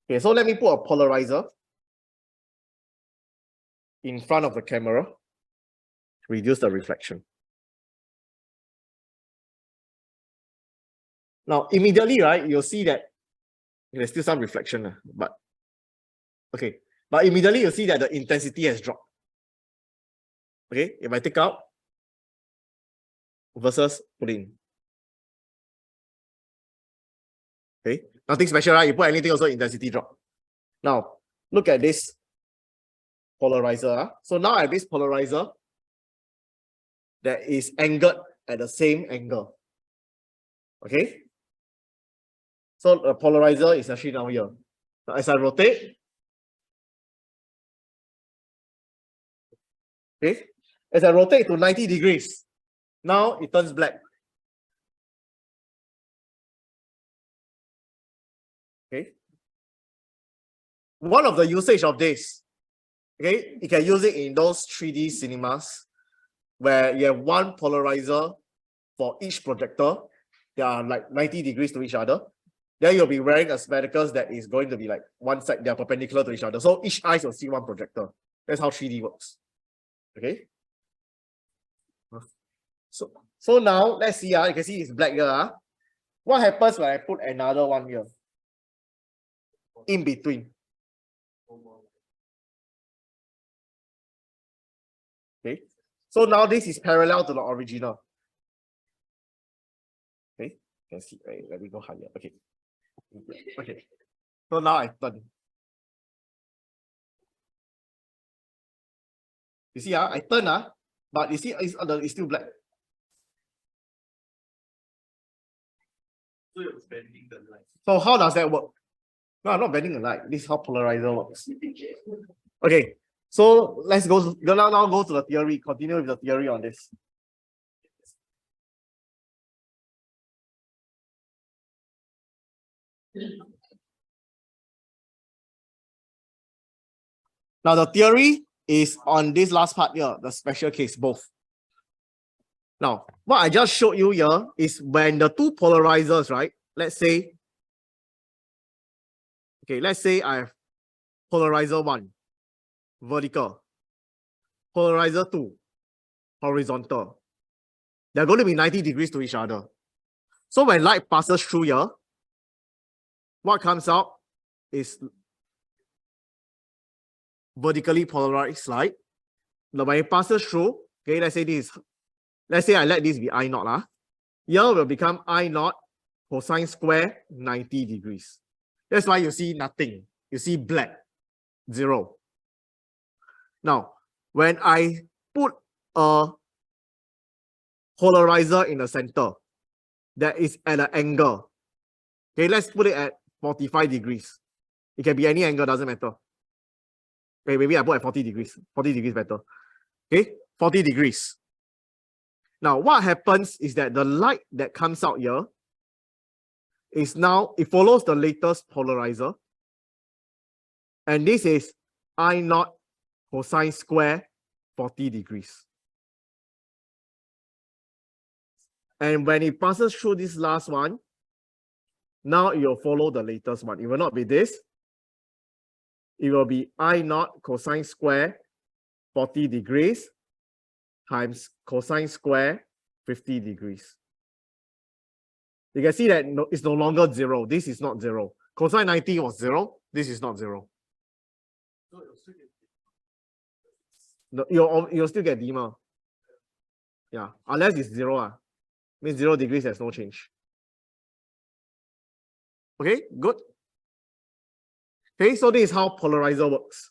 Okay, so let me put a polarizer in front of the camera, reduce the reflection. Now, immediately, right, you'll see that there's still some reflection, but okay. But immediately you'll see that the intensity has dropped. Okay, if I take out versus put in. Okay, nothing special, right? You put anything also intensity drop. Now, look at this polarizer. So now I have this polarizer that is angled at the same angle. Okay. So the polarizer is actually now here. Now as I rotate, okay, as I rotate to 90 degrees, now it turns black. Okay. One of the usage of this, okay, you can use it in those 3D cinemas where you have one polarizer for each projector. They are like 90 degrees to each other. Then you'll be wearing a spectacles that is going to be like one side, they are perpendicular to each other. So each eye will see one projector. That's how 3D works. Okay. So now let's see. You can see it's black here. What happens when I put another one here? In between. Okay. So now this is parallel to the original. Okay. You can see. Wait, let me go higher. Okay. Okay. So now I turn. You see, I turn, but you see, it's still black. So you're bending the light. So how does that work? No, I'm not bending the light. This is how polarizer works. Okay, so let's go now go to the theory. Continue with the theory on this. Now the theory is on this last part here, the special case, both. Now, what I just showed you here is when the two polarizers, right? Let's say I have polarizer 1, vertical, polarizer 2, horizontal. They're going to be 90 degrees to each other. So when light passes through here, what comes out is vertically polarized light. Now when it passes through, okay, let's say I let this be I naught. Here will become I naught cosine square 90 degrees. That's why you see nothing. You see black, 0. Now, when I put a polarizer in the center that is at an angle, okay, let's put it at 45 degrees. It can be any angle, doesn't matter. Okay, maybe I put at 40 degrees. 40 degrees better. Okay, 40 degrees. Now, what happens is that the light that comes out here is now, it follows the latest polarizer. And this is I naught cosine square 40 degrees. And when it passes through this last one, now it will follow the latest one. It will not be this. It will be I naught cosine square 40 degrees times cosine square 50 degrees. You can see that it's no longer 0. This is not 0. Cosine 90 was 0. This is not 0. No, you'll still get dimmer. Yeah, unless it's 0. Means 0 degrees, there's no change. Okay, good. Okay, so this is how polarizer works.